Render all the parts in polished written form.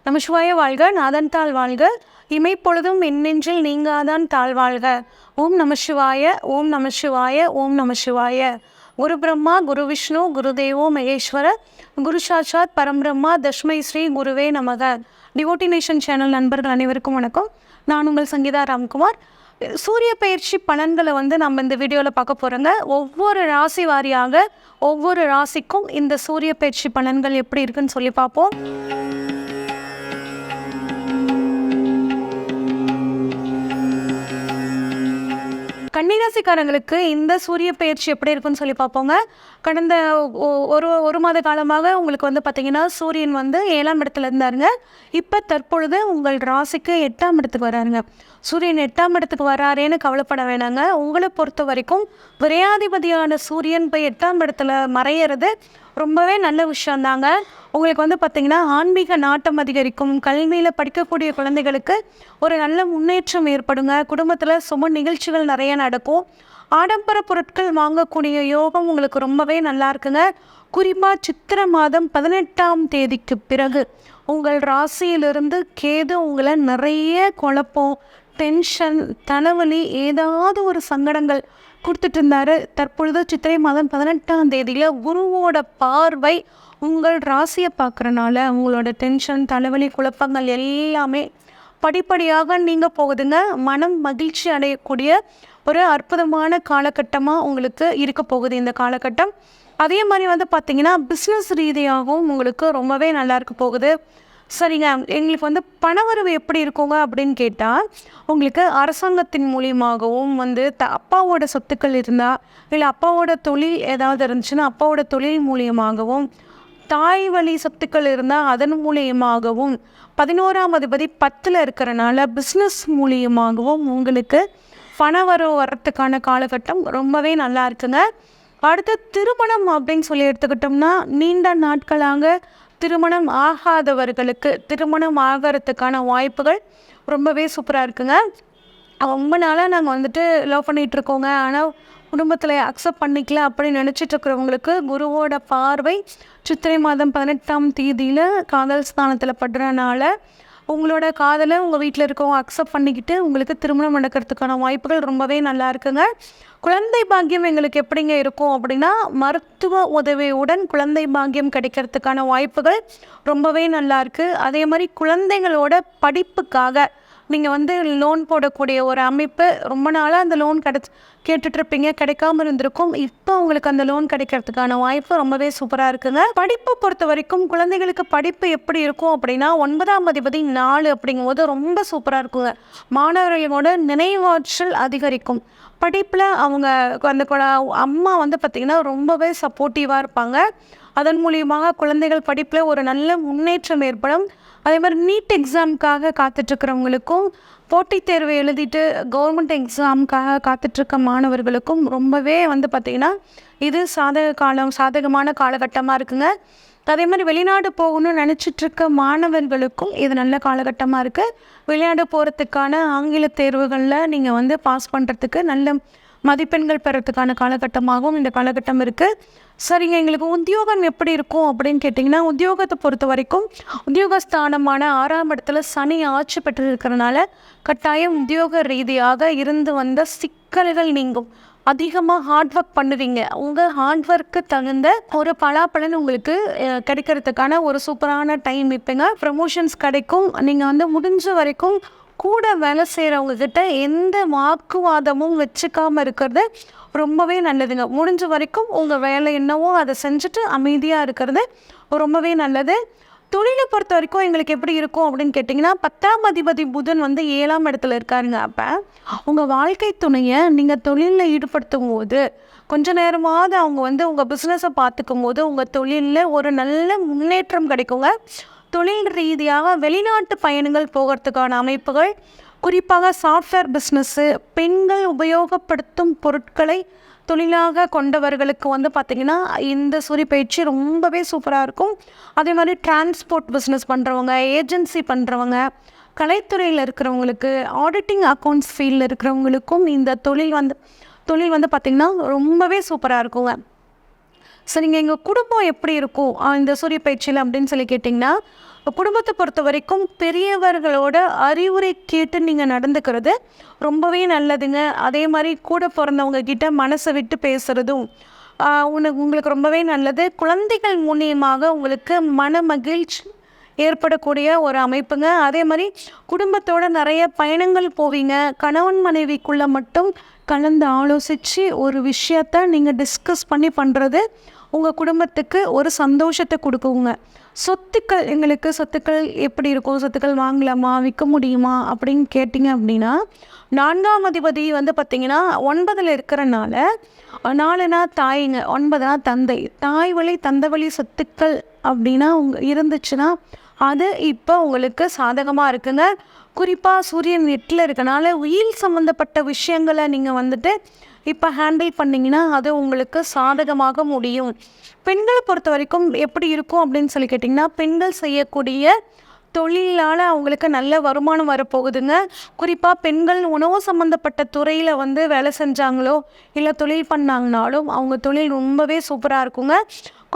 நமசிவாய வாழ்க, நாதன் தாழ் வாழ்க, இமைப்பொழுதும் எண்ணெஞ்சில் நீங்காதான் தாழ் வாழ்க. ஓம் நமசிவாய, ஓம் நமசிவாய, ஓம் நமசிவாய. குரு பிரம்மா, குரு விஷ்ணு, குரு தேவோ மகேஸ்வர, குரு சாட்சாத் பரம்பிரம்மா, தஸ்மை ஸ்ரீ குருவே நமக. டிவோட்டி நேஷன் சேனல் நண்பர்கள் அனைவருக்கும் வணக்கம். நான் உங்கள் சங்கீதா ராம்குமார். சூரிய பயிற்சி பலன்களை நம்ம இந்த வீடியோவில் பார்க்க போகிறோங்க. ஒவ்வொரு ராசி வாரியாக ஒவ்வொரு ராசிக்கும் இந்த சூரிய பயிற்சி பலன்கள் எப்படி இருக்குன்னு சொல்லி பார்ப்போம். கன்னிராசிக்காரங்களுக்கு இந்த சூரிய பயிற்சி எப்படி இருக்குன்னு சொல்லி பார்ப்போங்க. கடந்த ஒரு மாத காலமாக உங்களுக்கு பார்த்தீங்கன்னா சூரியன் 7ஆம் இடத்துல இருந்தாருங்க. இப்போ தற்பொழுது உங்கள் ராசிக்கு 8ஆம் இடத்துக்கு வராருங்க. சூரியன் 8ஆம் இடத்துக்கு வராரேன்னு கவலைப்பட வேணாங்க. உங்களை பொறுத்த வரைக்கும் விரையாதிபதியான சூரியன் போய் 8ஆம் இடத்துல மறையிறது ரொம்பவே நல்ல விஷயந்தாங்க. உங்களுக்கு பார்த்தீங்கன்னா ஆன்மீக நாட்டம் அதிகரிக்கும். கல்வியில் படிக்கக்கூடிய குழந்தைகளுக்கு ஒரு நல்ல முன்னேற்றம் ஏற்படுங்க. குடும்பத்தில் சும நிகழ்ச்சிகள் நிறைய நடக்கும். ஆடம்பர பொருட்கள் வாங்கக்கூடிய யோகம் உங்களுக்கு ரொம்பவே நல்லா இருக்குங்க. குறிப்பாக சித்திரை மாதம் 18ஆம் தேதிக்கு பிறகு உங்கள் ராசியிலிருந்து கேது உங்களை நிறைய குழப்பம், டென்ஷன், தலைவலி, ஏதாவது ஒரு சங்கடங்கள் கொடுத்துட்டு இருந்தார். தற்பொழுது சித்திரை மாதம் 18ஆம் தேதியில் குருவோட பார்வை உங்கள் ராசியை பார்க்குறனால உங்களோட டென்ஷன், தலைவலி, குழப்பங்கள் எல்லாமே படிப்படியாக நீங்கள் போகுதுங்க. மனம் மகிழ்ச்சி அடையக்கூடிய ஒரு அற்புதமான காலகட்டமாக உங்களுக்கு இருக்க போகுது இந்த காலகட்டம். அதே மாதிரி பார்த்திங்கன்னா பிஸ்னஸ் ரீதியாகவும் உங்களுக்கு ரொம்பவே நல்லா இருக்க போகுது. சரிங்க, எங்களுக்கு பணவரவு எப்படி இருக்குங்க அப்படின்னு கேட்டால், உங்களுக்கு அரசாங்கத்தின் மூலியமாகவும் அப்பாவோட சொத்துக்கள் இருந்தால், இல்லை அப்பாவோட தொழில் ஏதாவது இருந்துச்சுன்னா அப்பாவோட தொழில் மூலியமாகவும், தாய் வழி சொத்துக்கள் இருந்தால் அதன் மூலியமாகவும், 11ஆம் அதிபதி 10ல் இருக்கிறனால பிஸ்னஸ் மூலியமாகவும் உங்களுக்கு பணவரவு வர்றதுக்கான காலகட்டம் ரொம்பவே நல்லா இருக்குங்க. அடுத்து திருமணம் அப்படின்னு சொல்லி எடுத்துக்கிட்டோம்னா, நீண்ட நாட்களாக திருமணம் ஆகாதவர்களுக்கு திருமணம் ஆகிறதுக்கான வாய்ப்புகள் ரொம்பவே சூப்பராக இருக்குங்க. ரொம்ப நாளாக நாங்கள் லவ் பண்ணிகிட்ருக்கோங்க, ஆனால் குடும்பத்தில் அக்செப்ட் பண்ணிக்கல அப்படின்னு நினச்சிட்டு இருக்கிறவங்களுக்கு குருவோட பார்வை சித்திரை மாதம் 18ஆம் தேதியில் காதல் ஸ்தானத்தில் படுறனால உங்களோட காதலை உங்கள் வீட்டில் இருக்கவங்க அக்செப்ட் பண்ணிக்கிட்டு உங்களுக்கு திருமணம் நடக்கிறதுக்கான வாய்ப்புகள் ரொம்பவே நல்லா இருக்குங்க. குழந்தை பாக்கியம் எங்களுக்கு எப்படிங்க இருக்கும் அப்படின்னா, மருத்துவ உதவியுடன் குழந்தை பாக்கியம் கிடைக்கிறதுக்கான வாய்ப்புகள் ரொம்பவே நல்லா இருக்குது. அதே மாதிரி குழந்தைங்களோட படிப்புக்காக நீங்கள் லோன் போடக்கூடிய ஒரு அமைப்பு, ரொம்ப நாளாக அந்த லோன் கேட்டுட்ருப்பீங்க, கிடைக்காம இருந்திருக்கும். இப்போ உங்களுக்கு அந்த லோன் கிடைக்கிறதுக்கான வாய்ப்பு ரொம்பவே சூப்பராக இருக்குங்க. படிப்பை பொறுத்த வரைக்கும் குழந்தைகளுக்கு படிப்பு எப்படி இருக்கும் அப்படின்னா, 9ஆம் அதிபதி 4 அப்படிங்கும்போது ரொம்ப சூப்பராக இருக்குங்க. மாணவர்களோட நினைவாற்றல் அதிகரிக்கும். படிப்பில் அவங்க அந்த அம்மா பார்த்திங்கன்னா ரொம்பவே சப்போர்ட்டிவாக இருப்பாங்க. அதன் மூலியமாக குழந்தைகள் படிப்பில் ஒரு நல்ல முன்னேற்றம் ஏற்படும். அதே மாதிரி நீட் எக்ஸாமுக்காக காத்துட்ருக்கிறவங்களுக்கும், போட்டித் தேர்வு எழுதிட்டு கவர்மெண்ட் எக்ஸாமுக்காக காத்துட்ருக்க மாணவர்களுக்கும் ரொம்பவே பார்த்திங்கன்னா இது சாதகமான காலகட்டமாக இருக்குங்க. அதே மாதிரி வெளிநாடு போகணும்னு நினச்சிட்ருக்க மாணவர்களுக்கும் இது நல்ல காலகட்டமாக இருக்குது. வெளிநாடு போகிறதுக்கான ஆங்கில தேர்வுகளில் நீங்கள் பாஸ் பண்ணுறதுக்கு நல்ல மதிப்பெண்கள் பெறத்துக்கான காலகட்டமாகவும் இந்த காலகட்டம் இருக்குது. சரிங்க, எங்களுக்கு உத்தியோகம் எப்படி இருக்கும் அப்படின்னு கேட்டிங்கன்னா, உத்தியோகத்தை பொறுத்த வரைக்கும் உத்தியோகஸ்தானமான 6ஆம் இடத்துல சனி ஆட்சி பெற்று இருக்கிறனால கட்டாயம் உத்தியோக ரீதியாக இருந்து வந்த சிக்கல்கள் நீங்கும். அதிகமாக ஹார்ட் ஒர்க் பண்ணுவீங்க. உங்கள் ஹார்ட் ஒர்க்கு தகுந்த ஒரு பலாப்பலன் உங்களுக்கு கிடைக்கிறதுக்கான ஒரு சூப்பரான டைம் இப்போங்க. ப்ரமோஷன்ஸ் கிடைக்கும். நீங்கள் முடிஞ்ச வரைக்கும் கூட வேலை செய்கிறவங்க கிட்ட எந்த வாக்குவாதமும் வச்சுக்காமல் இருக்கிறது ரொம்பவே நல்லதுங்க. முடிஞ்ச வரைக்கும் உங்கள் வேலை என்னவோ அதை செஞ்சுட்டு அமைதியாக இருக்கிறது ரொம்பவே நல்லது. தொழிலை பொறுத்த வரைக்கும் எங்களுக்கு எப்படி இருக்கும் அப்படின்னு கேட்டிங்கன்னா, 10ஆம் அதிபதி புதன் 7ஆம் இடத்துல இருக்காருங்க. அப்போ உங்கள் வாழ்க்கை துணையை நீங்கள் தொழிலில் ஈடுபடுத்தும் போது கொஞ்ச நேரமாவது அவங்க உங்கள் பிஸ்னஸை பார்த்துக்கும் போது உங்கள் தொழிலில் ஒரு நல்ல முன்னேற்றம் கிடைக்குங்க. தொழில் ரீதியாக வெளிநாட்டு பயணங்கள் போகிறதுக்கான அமைப்புகள், குறிப்பாக சாஃப்ட்வேர் பிஸ்னஸ்ஸு, பெண்கள் உபயோகப்படுத்தும் பொருட்களை தொழிலாக கொண்டவர்களுக்கு பார்த்திங்கன்னா இந்த சூரிய பயிற்சி ரொம்பவே சூப்பராக இருக்கும். அதே மாதிரி டிரான்ஸ்போர்ட் பிஸ்னஸ் பண்ணுறவங்க, ஏஜென்சி பண்ணுறவங்க, கலைத்துறையில் இருக்கிறவங்களுக்கு, ஆடிட்டிங் அக்கௌண்ட்ஸ் ஃபீல்டில் இருக்கிறவங்களுக்கும் இந்த தொழில் பார்த்திங்கன்னா ரொம்பவே சூப்பராக இருக்குங்க. சரிங்க, எங்கள் குடும்பம் எப்படி இருக்கும் இந்த சூரிய பயிற்சியில் அப்படின்னு சொல்லி கேட்டிங்கன்னா, குடும்பத்தை பொறுத்த வரைக்கும் பெரியவர்களோட அறிவுரை கேட்டு நீங்கள் நடந்துக்கிறது ரொம்பவே நல்லதுங்க. அதே மாதிரி கூட பிறந்தவங்க கிட்ட மனசை விட்டு பேசுகிறதும் உங்களுக்கு ரொம்பவே நல்லது. குழந்தைகள் மூலியமாக உங்களுக்கு மன மகிழ்ச்சி ஏற்படக்கூடிய ஒரு அமைப்புங்க. அதே மாதிரி குடும்பத்தோட நிறைய பயணங்கள் போவீங்க. கணவன் மனைவிக்குள்ளே மட்டும் கலந்து ஆலோசித்து ஒரு விஷயத்த நீங்கள் டிஸ்கஸ் பண்ணி பண்ணுறது உங்கள் குடும்பத்துக்கு ஒரு சந்தோஷத்தை கொடுக்குங்க. சொத்துக்கள் எப்படி இருக்கும், சொத்துக்கள் வாங்கலாமா, விற்க முடியுமா அப்படின்னு கேட்டிங்க அப்படின்னா, 4ஆம் அதிபதி வந்து பார்த்திங்கன்னா 9ல் இருக்கிறனால 4னா தாய்ங்க, 9னா தந்தை. தாய் வழி தந்தை வழி சொத்துக்கள் அப்படின்னா இருந்துச்சுன்னா அது இப்போ உங்களுக்கு சாதகமாக இருக்குங்க. குறிப்பாக சூரியன் 8ல் இருக்கனால உயிர் சம்மந்தப்பட்ட விஷயங்களை நீங்கள் வந்துட்டு இப்போ ஹேண்டில் பண்ணிங்கன்னா அது உங்களுக்கு சாதகமாக முடியும். பெண்களை பொறுத்த வரைக்கும் எப்படி இருக்கும் அப்படின்னு சொல்லி கேட்டிங்கன்னா, பெண்கள் செய்யக்கூடிய தொழிலால் அவங்களுக்கு நல்ல வருமானம் வரப்போகுதுங்க. குறிப்பாக பெண்கள் உணவு சம்மந்தப்பட்ட துறையில் வந்து வேலை செஞ்சாங்களோ இல்லை தொழில் பண்ணாங்கனாலும் அவங்க தொழில் ரொம்பவே சூப்பராக இருக்குங்க.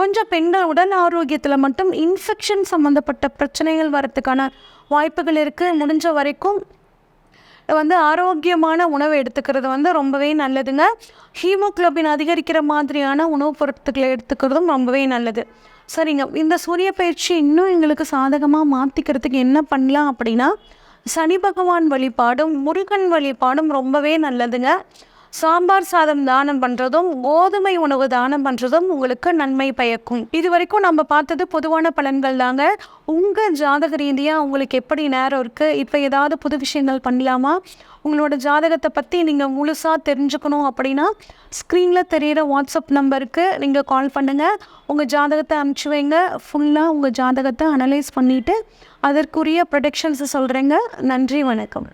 கொஞ்சம் பெண்கள் உடல் ஆரோக்கியத்தில் மட்டும் இன்ஃபெக்ஷன் சம்மந்தப்பட்ட பிரச்சனைகள் வரத்துக்கான வாய்ப்புகள் இருக்குது. முடிஞ்ச வரைக்கும் வந்து ஆரோக்கியமான உணவை எடுத்துக்கிறது வந்து ரொம்பவே நல்லதுங்க. ஹீமோக்ளோபின் அதிகரிக்கிற மாதிரியான உணவுப் பொருட்களை எடுத்துக்கிறதும் ரொம்பவே நல்லது. சரிங்க, இந்த சூரிய பயிற்சி இன்னும் எங்களுக்கு சாதகமாக மாற்றிக்கிறதுக்கு என்ன பண்ணலாம் அப்படின்னா, சனி பகவான் வழிபாடும் முருகன் வழிபாடும் ரொம்பவே நல்லதுங்க. சாம்பார் சாதம் தானம் பண்ணுறதும் கோதுமை உணவு தானம் பண்ணுறதும் உங்களுக்கு நன்மை பயக்கும். இது வரைக்கும் நம்ம பார்த்தது பொதுவான பலன்கள் தாங்க. உங்கள் ஜாதக ரீதியாக உங்களுக்கு எப்படி நேரம் இருக்குது, இப்போ ஏதாவது புது விஷயங்கள் பண்ணலாமா, உங்களோட ஜாதகத்தை பற்றி நீங்கள் முழுசாக தெரிஞ்சுக்கணும் அப்படின்னா ஸ்க்ரீனில் தெரிகிற வாட்ஸ்அப் நம்பருக்கு நீங்கள் கால் பண்ணுங்கள். உங்கள் ஜாதகத்தை அனுப்பிச்சி வைங்க. ஃபுல்லாக உங்கள் ஜாதகத்தை அனலைஸ் பண்ணிவிட்டு அதற்குரிய ப்ரொடக்ஷன்ஸை சொல்கிறேங்க. நன்றி, வணக்கம்.